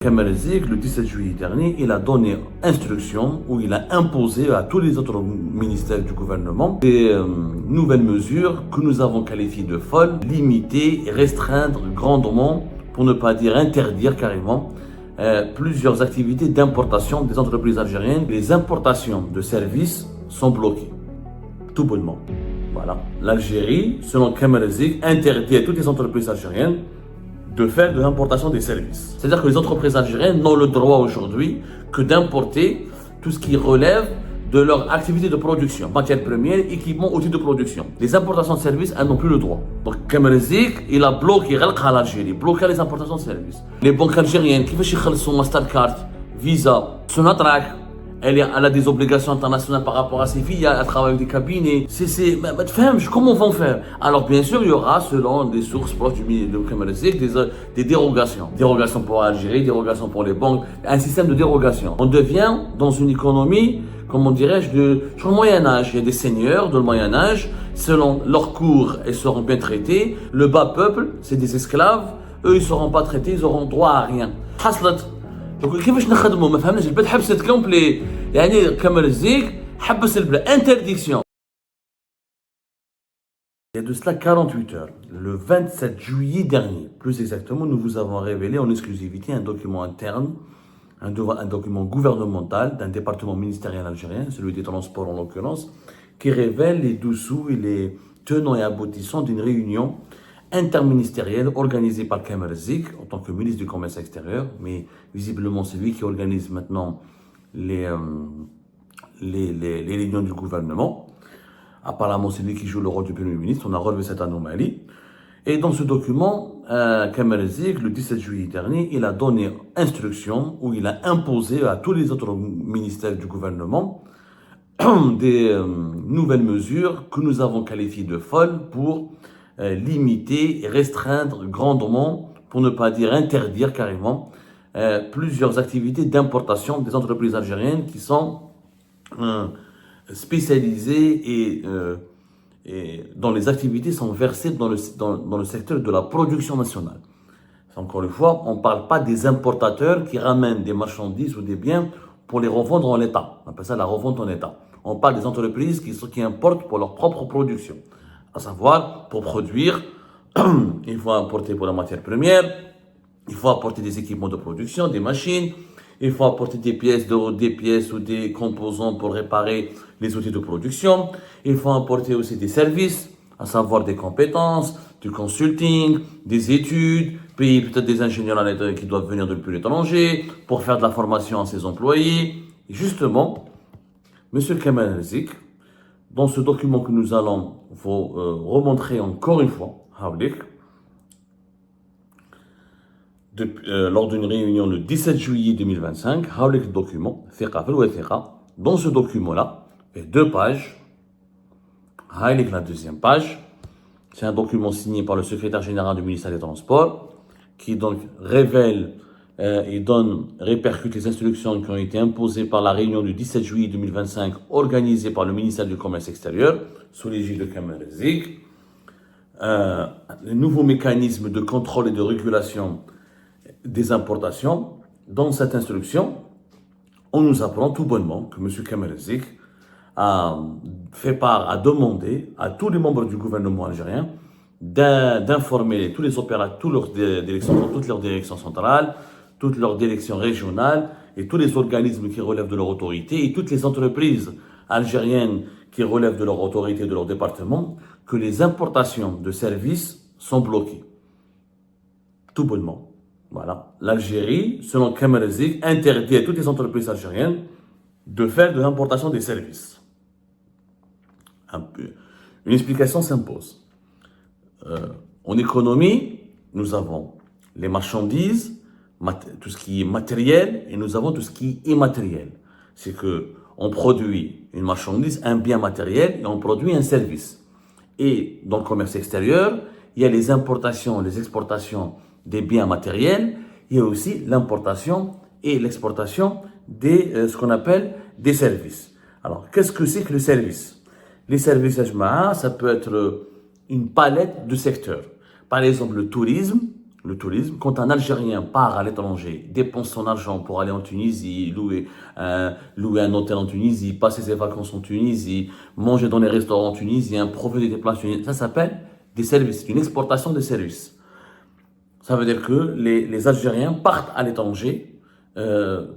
Kamel Zik, le 17 juillet dernier, il a donné instruction ou il a imposé à tous les autres ministères du gouvernement des nouvelles mesures que nous avons qualifiées de folles, limiter et restreindre grandement, pour ne pas dire interdire carrément, plusieurs activités d'importation des entreprises algériennes. Les importations de services sont bloquées, tout bonnement. Voilà. L'Algérie, selon Kamel Zik, interdit à toutes les entreprises algériennes de faire de l'importation des services. C'est-à-dire que les entreprises algériennes n'ont le droit aujourd'hui que d'importer tout ce qui relève de leur activité de production, matières premières, équipements, outils de production. Les importations de services, elles n'ont plus le droit. Donc Kamel Zik, il a bloqué l'Algérie, bloqué les importations de services. Les banques algériennes, qui font son Mastercard, Visa, Sonatrach, elle a des obligations internationales par rapport à ses filiales, elle travaille avec des cabinets. Comment vont faire? Alors bien sûr, il y aura, selon des sources proches du Kamel Zik, des dérogations. Dérogations pour l'Algérie, dérogations pour les banques, un système de dérogation. On devient dans une économie, comment dirais-je, sur le Moyen-Âge. Il y a des seigneurs de le Moyen-Âge, selon leurs cours, ils seront bien traités. Le bas peuple, c'est des esclaves, eux ils ne seront pas traités, ils auront droit à rien. Donc كيفاش نخدموا ما فهمناش البلاد حبست كومبلي يعني كامل زيك حبس البلاد interdiction. Il y a de cela 48 heures, le 27 juillet dernier, plus exactement, nous vous avons révélé en exclusivité un document interne, un document gouvernemental d'un département ministériel algérien, celui des transports en l'occurrence, qui révèle les dessous et les tenants et aboutissants d'une réunion interministérielle organisée par Kamel Zik en tant que ministre du Commerce extérieur, mais visiblement c'est lui qui organise maintenant les réunions du gouvernement. Apparemment c'est lui qui joue le rôle du Premier ministre, on a relevé cette anomalie. Et dans ce document, Kamel Zik, le 17 juillet dernier, il a donné instruction ou il a imposé à tous les autres ministères du gouvernement des nouvelles mesures que nous avons qualifiées de folles pour limiter et restreindre grandement, pour ne pas dire interdire carrément, plusieurs activités d'importation des entreprises algériennes qui sont spécialisées et dont les activités sont versées dans le secteur de la production nationale. Encore une fois, on ne parle pas des importateurs qui ramènent des marchandises ou des biens pour les revendre en l'état. On appelle ça la revente en état. On parle des entreprises qui importent pour leur propre production. À savoir, pour produire, il faut importer pour la matière première, il faut apporter des équipements de production, des machines, il faut apporter des pièces ou des composants pour réparer les outils de production, il faut apporter aussi des services, à savoir des compétences, du consulting, des études, payer peut-être des ingénieurs qui doivent venir depuis l'étranger pour faire de la formation à ses employés. Et justement, M. Kamel Zik, dans ce document que nous allons vous remontrer encore une fois, lors d'une réunion le 17 juillet 2025, le document, dans ce document-là, il y a 2 pages. La deuxième page, c'est un document signé par le secrétaire général du ministère des Transports qui donc révèle et répercute les instructions qui ont été imposées par la réunion du 17 juillet 2025 organisée par le ministère du Commerce extérieur sous l'égide de Kamel Zik. Les nouveaux mécanismes de contrôle et de régulation des importations. Dans cette instruction, on nous apprend tout bonnement que M. Kamel Zik a demandé à tous les membres du gouvernement algérien d'informer tous les opérateurs, toutes leurs directions centrales, toutes leurs directions régionales et tous les organismes qui relèvent de leur autorité et toutes les entreprises algériennes qui relèvent de leur autorité et de leur département, que les importations de services sont bloquées. Tout bonnement. Voilà. L'Algérie, selon Kamel Zik, interdit à toutes les entreprises algériennes de faire de l'importation des services. Une explication s'impose. En économie, nous avons les marchandises, tout ce qui est matériel, et nous avons tout ce qui est immatériel. C'est que on produit une marchandise, un bien matériel, et on produit un service. Et dans le commerce extérieur, il y a les importations, les exportations des biens matériels, il y a aussi l'importation et l'exportation ce qu'on appelle des services. Alors, qu'est-ce que c'est que le service? Les services, ça peut être une palette de secteurs. Par exemple, le tourisme, le tourisme. Quand un Algérien part à l'étranger, dépense son argent pour aller en Tunisie, louer un hôtel en Tunisie, passer ses vacances en Tunisie, manger dans les restaurants tunisiens, profiter des plats tunisiens, ça s'appelle des services, une exportation de services. Ça veut dire que les Algériens partent à l'étranger.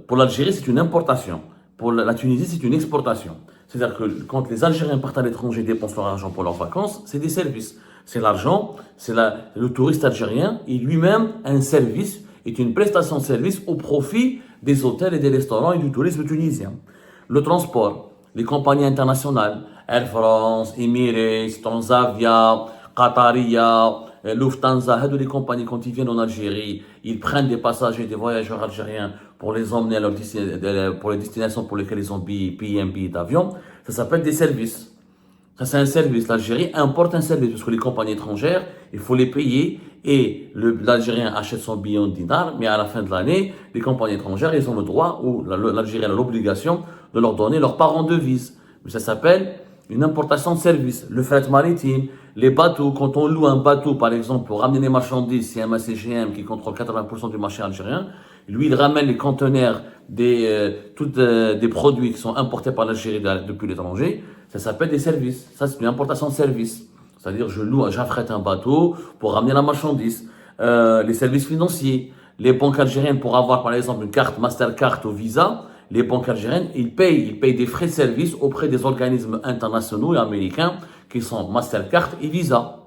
Pour l'Algérie, c'est une importation. Pour la Tunisie, c'est une exportation. C'est-à-dire que quand les Algériens partent à l'étranger et dépensent leur argent pour leurs vacances, c'est des services. C'est l'argent, le touriste algérien, il lui-même un service, est une prestation de service au profit des hôtels et des restaurants et du tourisme tunisien. Le transport, les compagnies internationales, Air France, Emirates, Transavia, Qataria, Lufthansa, les compagnies, quand ils viennent en Algérie, ils prennent des passagers, des voyageurs algériens pour les emmener pour les destinations pour lesquelles ils ont payé un billet d'avion. Ça s'appelle des services. Ça, c'est un service. L'Algérie importe un service parce que les compagnies étrangères, il faut les payer et l'Algérien achète son billet en dinars, mais à la fin de l'année, les compagnies étrangères, ils ont le droit ou l'Algérien a l'obligation de leur donner leur part en devise. Mais ça s'appelle une importation de service. Le fret maritime, les bateaux, quand on loue un bateau, par exemple, pour ramener les marchandises, c'est CMA-CGM qui contrôle 80% du marché algérien, lui, il ramène les conteneurs des produits qui sont importés par l'Algérie depuis l'étranger. Ça s'appelle des services. Ça, c'est une importation de services. C'est-à-dire, j'affrète un bateau pour ramener la marchandise. Les services financiers. Les banques algériennes, pour avoir, par exemple, une carte Mastercard ou Visa, les banques algériennes, ils payent des frais de service auprès des organismes internationaux et américains qui sont Mastercard et Visa.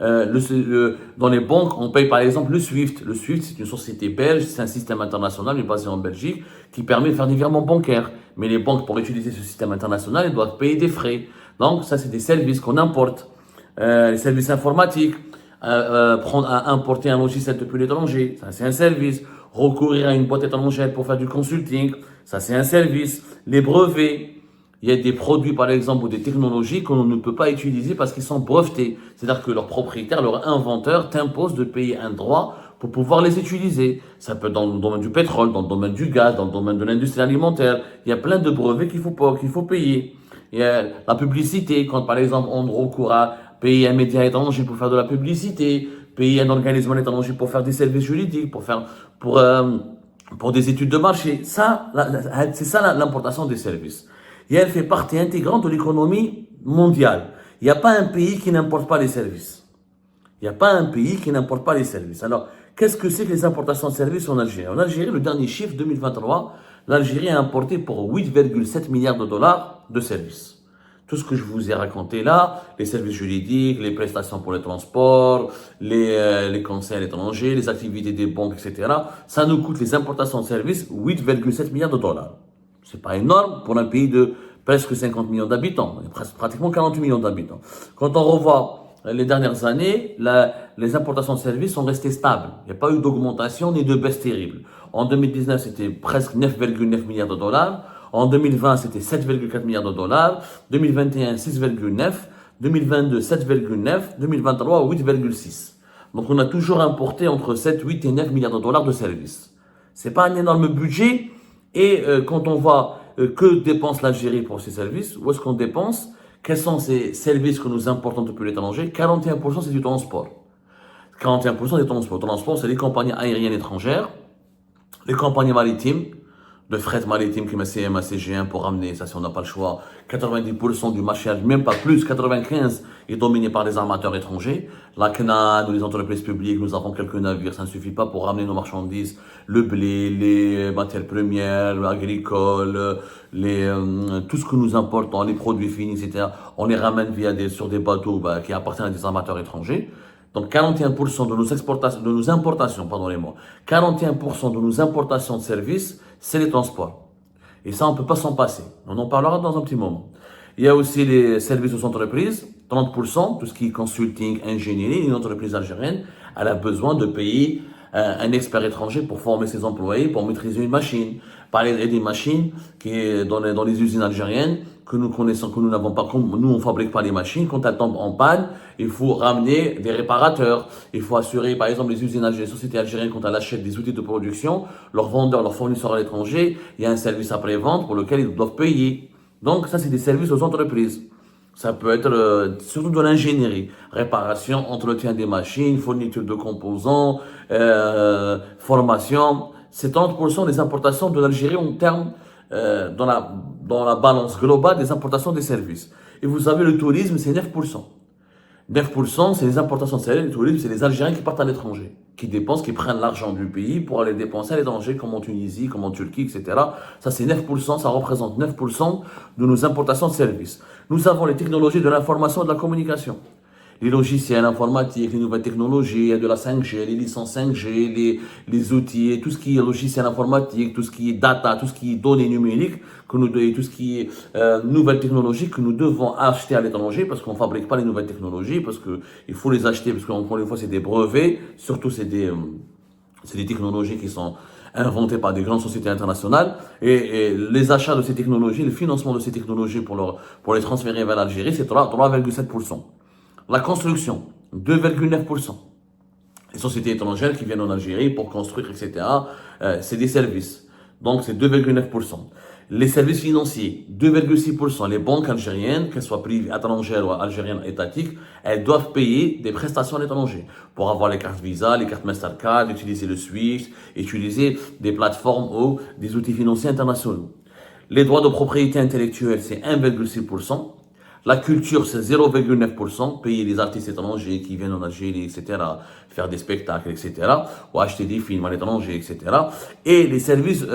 Dans les banques, on paye par exemple le SWIFT. Le SWIFT, c'est une société belge, c'est un système international, mais basé en Belgique, qui permet de faire des virements bancaires. Mais les banques, pour utiliser ce système international, elles doivent payer des frais. Donc, ça, c'est des services qu'on importe. Les services informatiques, importer un logiciel depuis l'étranger, ça, c'est un service. Recourir à une boîte étrangère pour faire du consulting, ça, c'est un service. Les brevets. Il y a des produits, par exemple, ou des technologies qu'on ne peut pas utiliser parce qu'ils sont brevetés. C'est-à-dire que leur propriétaire, leur inventeur t'impose de payer un droit pour pouvoir les utiliser. Ça peut être dans le domaine du pétrole, dans le domaine du gaz, dans le domaine de l'industrie alimentaire. Il y a plein de brevets qu'il faut payer. Il y a la publicité, quand par exemple on recourt à payer un média étranger pour faire de la publicité, payer un organisme étranger pour faire des services juridiques, pour des études de marché. Ça, c'est ça l'importation des services. Et elle fait partie intégrante de l'économie mondiale. Il n'y a pas un pays qui n'importe pas les services. Il n'y a pas un pays qui n'importe pas les services. Alors, qu'est-ce que c'est que les importations de services en Algérie? En Algérie, le dernier chiffre, 2023, l'Algérie a importé pour 8,7 milliards de dollars de services. Tout ce que je vous ai raconté là, les services juridiques, les prestations pour les transports, les conseils à l'étranger, les activités des banques, etc., ça nous coûte les importations de services 8,7 milliards de dollars. C'est pas énorme pour un pays de presque 50 millions d'habitants, pratiquement 48 millions d'habitants. Quand on revoit les dernières années, les importations de services sont restées stables. Il n'y a pas eu d'augmentation ni de baisse terrible. En 2019, c'était presque 9,9 milliards de dollars. En 2020, c'était 7,4 milliards de dollars. 2021, 6,9. 2022, 7,9. 2023, 8,6. Donc on a toujours importé entre 7, 8 et 9 milliards de dollars de services. C'est pas un énorme budget. Et quand on voit que dépense l'Algérie pour ses services, où est-ce qu'on dépense? Quels sont ces services que nous importons depuis l'étranger? 41% c'est du transport. 41% des transports. Le transport, c'est les compagnies aériennes étrangères, les compagnies maritimes, de fret maritime qui met CMA, CGM pour ramener, ça si on n'a pas le choix, 90% du marché, même pas plus, 95% est dominé par des armateurs étrangers. La CNAD ou les entreprises publiques, nous avons quelques navires, ça ne suffit pas pour ramener nos marchandises, le blé, les matières premières, l'agricoles, tout ce que nous importons, les produits finis, etc. On les ramène sur des bateaux qui appartiennent à des armateurs étrangers. Donc 41% de nos importations, pardonnez-moi, 41% de nos importations de services, c'est les transports. Et ça, on ne peut pas s'en passer. On en parlera dans un petit moment. Il y a aussi les services aux entreprises, 30%, tout ce qui est consulting, ingénierie. Une entreprise algérienne, elle a besoin de payer un expert étranger pour former ses employés, pour maîtriser une machine. Parler des machines qui est dans les usines algériennes que nous connaissons, que nous n'avons pas, nous on fabrique pas les machines. Quand elles tombent en panne, il faut ramener des réparateurs. Il faut assurer, par exemple, les usines algériennes, les sociétés algériennes, quand elles achètent des outils de production, leurs vendeurs, leurs fournisseurs à l'étranger, il y a un service après-vente pour lequel ils doivent payer. Donc ça, c'est des services aux entreprises. Ça peut être surtout de l'ingénierie, réparation, entretien des machines, fourniture de composants, formation. C'est 30% des importations de l'Algérie en termes dans la balance globale des importations des services. Et vous avez le tourisme, c'est 9%. 9%, c'est les importations de services. Le tourisme, c'est les Algériens qui partent à l'étranger, qui dépensent, qui prennent l'argent du pays pour aller dépenser à l'étranger, comme en Tunisie, comme en Turquie, etc. Ça, c'est 9%, ça représente 9% de nos importations de services. Nous avons les technologies de l'information et de la communication. Les logiciels informatiques, les nouvelles technologies, il y a de la 5G, les licences 5G, les outils, tout ce qui est logiciel informatique, tout ce qui est data, tout ce qui est données numériques, tout ce qui est nouvelles technologies que nous devons acheter à l'étranger parce qu'on ne fabrique pas les nouvelles technologies, parce qu'il faut les acheter, parce qu'encore une fois, c'est des brevets, surtout c'est des technologies qui sont inventées par des grandes sociétés internationales, et les achats de ces technologies, le financement de ces technologies pour les transférer vers l'Algérie, c'est 3,7%. La construction, 2,9%. Les sociétés étrangères qui viennent en Algérie pour construire, etc., c'est des services. Donc, c'est 2,9%. Les services financiers, 2,6%. Les banques algériennes, qu'elles soient privées, étrangères ou algériennes étatiques, elles doivent payer des prestations à l'étranger pour avoir les cartes Visa, les cartes Mastercard, utiliser le SWIFT, utiliser des plateformes ou des outils financiers internationaux. Les droits de propriété intellectuelle, c'est 1,6%. La culture, c'est 0,9%, payer les artistes étrangers qui viennent en Algérie, etc., faire des spectacles, etc., ou acheter des films à l'étranger, etc. Et les services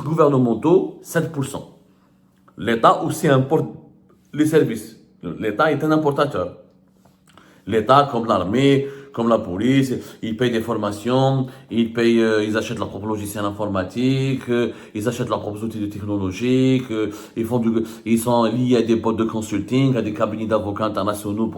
gouvernementaux, 7%. L'État aussi importe les services. L'État est un importateur. L'État, comme l'armée, comme la police, ils payent des formations, ils achètent leurs propres logiciels informatiques, ils achètent leurs propres outils de technologie, ils sont liés à des boîtes de consulting, à des cabinets d'avocats internationaux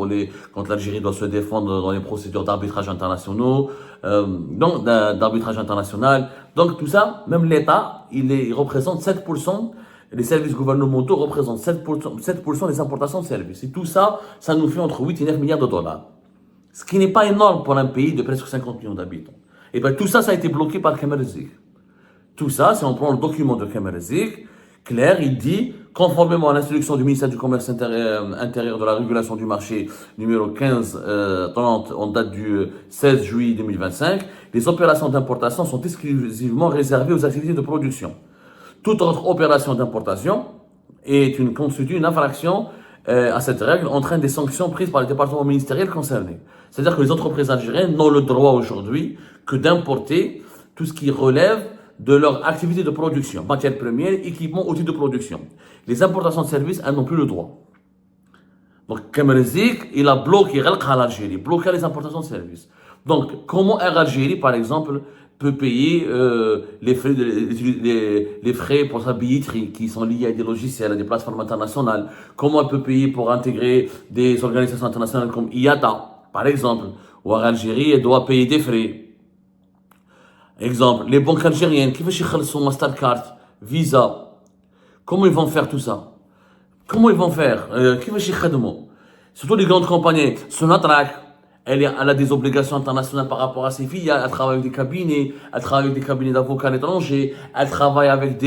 quand l'Algérie doit se défendre dans les procédures d'arbitrage internationaux, d'arbitrage international. Donc tout ça, même l'État, il représente 7%. Les services gouvernementaux représentent 7% des importations de services. Et tout ça, ça nous fait entre 8 et 9 milliards de dollars. Ce qui n'est pas énorme pour un pays de presque 50 millions d'habitants. Et bien tout ça, ça a été bloqué par Kamal Zik. Tout ça, si on prend le document de Kamal Zik, clair, il dit, conformément à l'instruction du ministère du Commerce intérieur de la régulation du marché numéro 1530 en date du 16 juillet 2025, les opérations d'importation sont exclusivement réservées aux activités de production. Toute autre opération d'importation constitue une infraction à cette règle, entraîne des sanctions prises par les départements ministériels concernés. C'est-à-dire que les entreprises algériennes n'ont le droit aujourd'hui que d'importer tout ce qui relève de leur activité de production, matières premières, équipements, outils de production. Les importations de services, elles n'ont plus le droit. Donc, Kamal Zik, il a bloqué l'Algérie, bloqué les importations de services. Donc, comment Air Algérie, par exemple, peut payer les frais pour sa billetterie qui sont liés à des logiciels, à des plateformes internationales? Comment elle peut payer pour intégrer des organisations internationales comme IATA, par exemple? Ou Air Algérie, elle doit payer des frais. Exemple, les banques algériennes, qui veulent son Mastercard, Visa, comment ils vont faire tout ça? Comment ils vont faire? Qui veut surtout les grandes compagnies, Sonatrach, elle a des obligations internationales par rapport à ses filiales, elle travaille avec des cabinets, elle travaille avec des cabinets d'avocats à l'étranger, elle travaille avec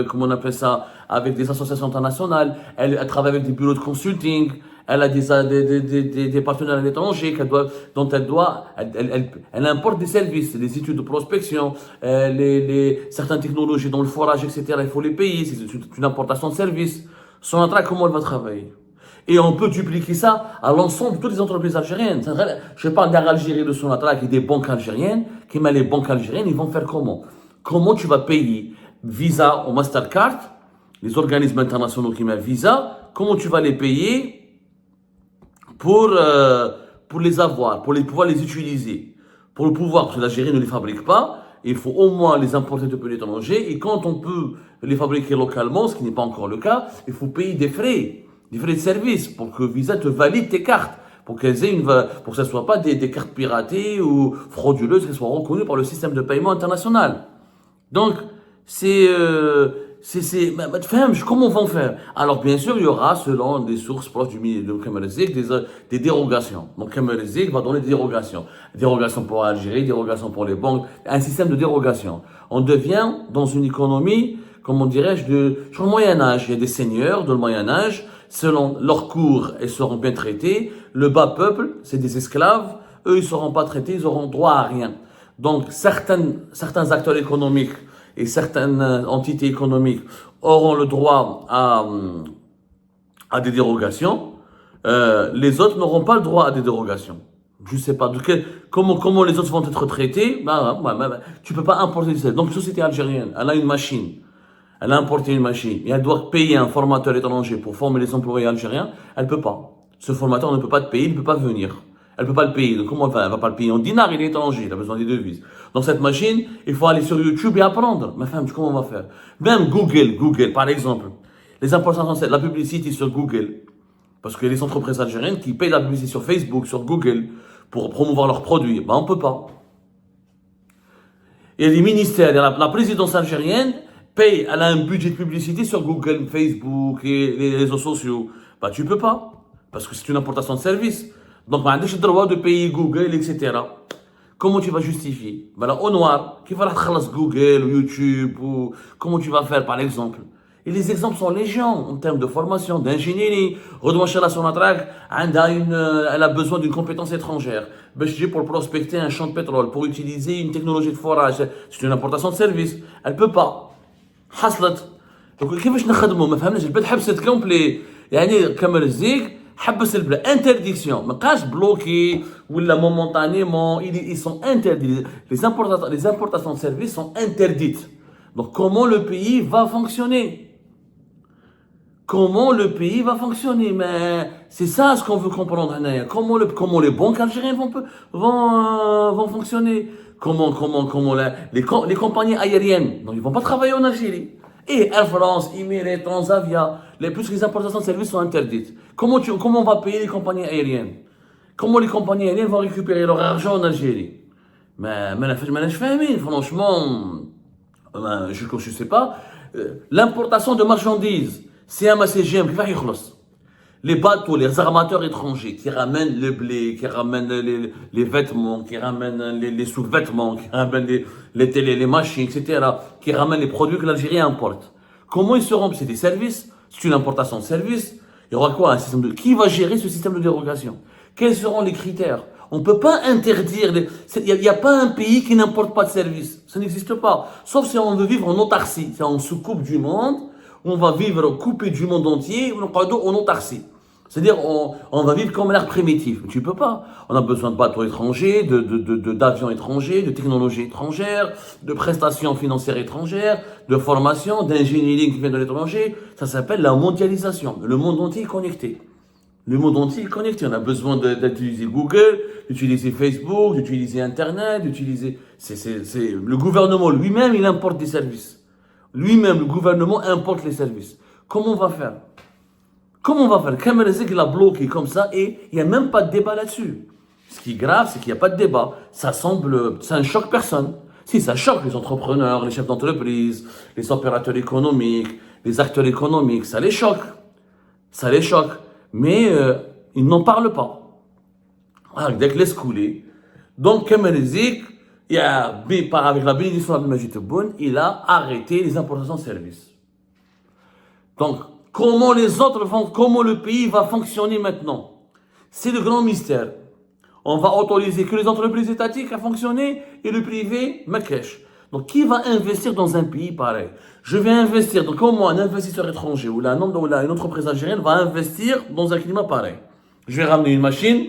comment on appelle ça, avec des associations internationales, elle travaille avec des bureaux de consulting, elle a des partenaires à l'étranger dont elle importe des services, des études de prospection, certaines technologies dont le forage, etc. Il faut les payer, c'est une importation de services. Sonatrach, comment elle va travailler? Et on peut dupliquer ça à l'ensemble de toutes les entreprises algériennes. Je parle d'Air Algérie, de Sonatrach et des banques algériennes. Les banques algériennes, ils vont faire comment? Comment tu vas payer Visa ou Mastercard, les organismes internationaux qui mettent Visa, comment tu vas les payer pour les avoir, pour pouvoir les utiliser? Pour le pouvoir, parce que l'Algérie ne les fabrique pas, il faut au moins les importer depuis l'étranger. Et quand on peut les fabriquer localement, ce qui n'est pas encore le cas, il faut payer des frais de service pour que Visa te valide tes cartes, pour que ce ne soient pas des cartes piratées ou frauduleuses, qu'elles soient reconnues par le système de paiement international. Donc, comment vont faire? Alors, bien sûr, il y aura, selon des sources proches de Kamal Zik, des dérogations. Donc, Kamal Zik va donner des dérogations. Dérogations pour l'Algérie, dérogations pour les banques, un système de dérogation. On devient dans une économie comment dirais-je, sur le Moyen-Âge. Il y a des seigneurs de le Moyen-Âge, selon leurs cours, ils seront bien traités. Le bas peuple, c'est des esclaves, eux, ils ne seront pas traités, ils auront droit à rien. Donc, certains acteurs économiques et certaines entités économiques auront le droit à des dérogations. Les autres n'auront pas le droit à des dérogations. Je sais pas comment les autres vont être traités. Tu peux pas importer ça. Donc, la société algérienne, elle a une machine. Elle a importé une machine. Et elle doit payer un formateur étranger pour former les employés algériens. Elle peut pas. Ce formateur ne peut pas te payer, il ne peut pas venir. Elle peut pas le payer. Donc, comment elle va? Elle va pas le payer en dinars, il est étranger, il a besoin des devises. Dans cette machine, il faut aller sur YouTube et apprendre. Ma femme, comment on va faire? Même Google, par exemple. Les importations, c'est la publicité sur Google. Parce que les entreprises algériennes qui payent la publicité sur Facebook, sur Google, pour promouvoir leurs produits, on peut pas. Il y a des ministères, la présidence algérienne paye, elle a un budget de publicité sur Google, Facebook et les réseaux sociaux. Tu peux pas. Parce que c'est une importation de services. Donc, tu as le droit de payer Google, etc. Comment tu vas justifier? Au noir, qui va faire Google ou YouTube ou comment tu vas faire, par exemple? Et les exemples sont légion en termes de formation, d'ingénierie. Redouachala Sonatrach, elle a besoin d'une compétence étrangère. Pour prospecter un champ de pétrole, pour utiliser une technologie de forage, c'est une importation de service. Elle peut pas. حصلت. Donc, كيفاش نخدموا؟ ما فهمناش. البلاد حبست كومبلي. يعني كما الزيك حبس البلاد. Interdiction. ما بقاش bloqué ولا momentanément. Ils sont interdits. Les importations de services sont interdites. Donc, comment le pays va fonctionner? Comment le pays va fonctionner? Mais c'est ça ce qu'on veut comprendre. Comment les banques algériennes vont fonctionner? Comment les compagnies aériennes, donc ils vont pas travailler en Algérie. Et Air France, Emirates, Transavia, plus les importations de services sont interdites. Comment on va payer les compagnies aériennes? Comment les compagnies aériennes vont récupérer leur argent en Algérie? Mais franchement, je sais pas. L'importation de marchandises, c'est un CGM qui va y les bateaux, les armateurs étrangers qui ramènent le blé, qui ramènent les vêtements, qui ramènent les sous-vêtements, qui ramènent les machines, etc., qui ramènent les produits que l'Algérie importe. Comment ils seront? C'est des services, c'est une importation de services. Il y aura quoi? Qui va gérer ce système de dérogation? Quels seront les critères? On ne peut pas interdire. Il n'y a pas un pays qui n'importe pas de services. Ça n'existe pas. Sauf si on veut vivre en autarcie. Si on se coupe du monde, on va vivre coupé du monde entier, en autarcie. C'est-à-dire, on va vivre comme l'ère primitive. Tu peux pas. On a besoin de bateaux étrangers, d'avions étrangers, de technologies étrangères, de prestations financières étrangères, de formation, d'ingénierie qui vient de l'étranger. Ça s'appelle la mondialisation. Le monde entier est connecté. Le monde entier est connecté. On a besoin d'utiliser Google, d'utiliser Facebook, d'utiliser Internet, d'utiliser... Le gouvernement lui-même, il importe des services. Lui-même, le gouvernement importe les services. Comment on va faire? Kamerzik l'a bloqué comme ça et il n'y a même pas de débat là-dessus. Ce qui est grave, c'est qu'il n'y a pas de débat. Ça ne choque personne. Si, ça choque les entrepreneurs, les chefs d'entreprise, les opérateurs économiques, les acteurs économiques, ça les choque. Ça les choque. Mais ils n'en parlent pas. Dès que laisse couler. Donc, Kamerzik, avec la bénédiction de Majid Tebboune, il a arrêté les importations de services. Donc, comment le pays va fonctionner maintenant? C'est le grand mystère. On va autoriser que les entreprises étatiques à fonctionner et le privé, Marrakech. Donc, qui va investir dans un pays pareil? Je vais investir, donc comment un investisseur étranger ou une entreprise algérienne va investir dans un climat pareil? Je vais ramener une machine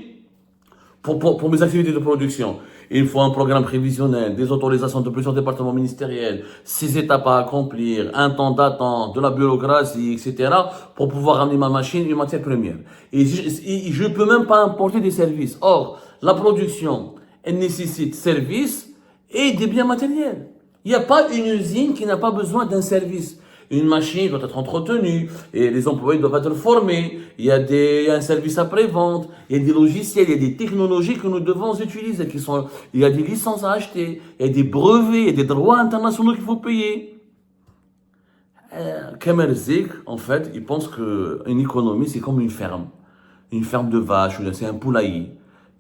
pour mes activités de production. Il faut un programme prévisionnel, des autorisations de plusieurs départements ministériels, 6 étapes à accomplir, un temps d'attente, de la bureaucratie, etc. pour pouvoir ramener ma machine, une matière première. Et je ne peux même pas importer des services. Or, la production, elle nécessite services et des biens matériels. Il n'y a pas une usine qui n'a pas besoin d'un service. Une machine doit être entretenue et les employés doivent être formés. Il y a un service après-vente, il y a des logiciels, il y a des technologies que nous devons utiliser. Il y a des licences à acheter, il y a des brevets, il y a des droits internationaux qu'il faut payer. Kamerzik, en fait, il pense qu'une économie, c'est comme une ferme de vaches, c'est un poulailler.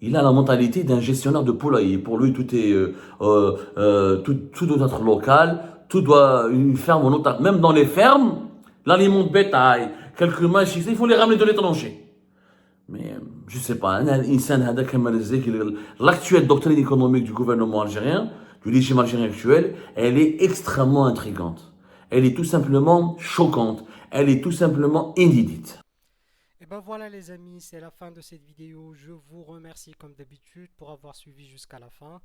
Il a la mentalité d'un gestionnaire de poulailler. Pour lui, tout doit être local, tout doit, une ferme, même dans les fermes, l'aliment de bétail, quelques machines, il faut les ramener de l'étranger. Mais je sais pas, l'actuelle doctrine économique du gouvernement algérien, du régime algérien actuel, elle est extrêmement intrigante. Elle est tout simplement choquante. Elle est tout simplement inédite. Et ben voilà les amis, c'est la fin de cette vidéo. Je vous remercie comme d'habitude pour avoir suivi jusqu'à la fin.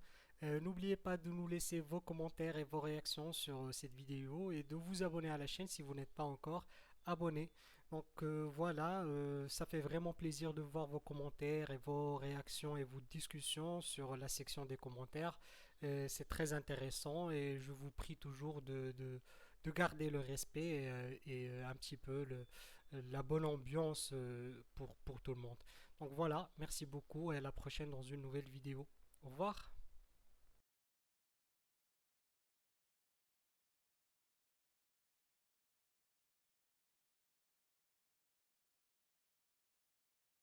N'oubliez pas de nous laisser vos commentaires et vos réactions sur cette vidéo et de vous abonner à la chaîne si vous n'êtes pas encore abonné. Donc voilà, ça fait vraiment plaisir de voir vos commentaires et vos réactions et vos discussions sur la section des commentaires. C'est très intéressant et je vous prie toujours de garder le respect et un petit peu la bonne ambiance pour tout le monde. Donc voilà, merci beaucoup et à la prochaine dans une nouvelle vidéo. Au revoir.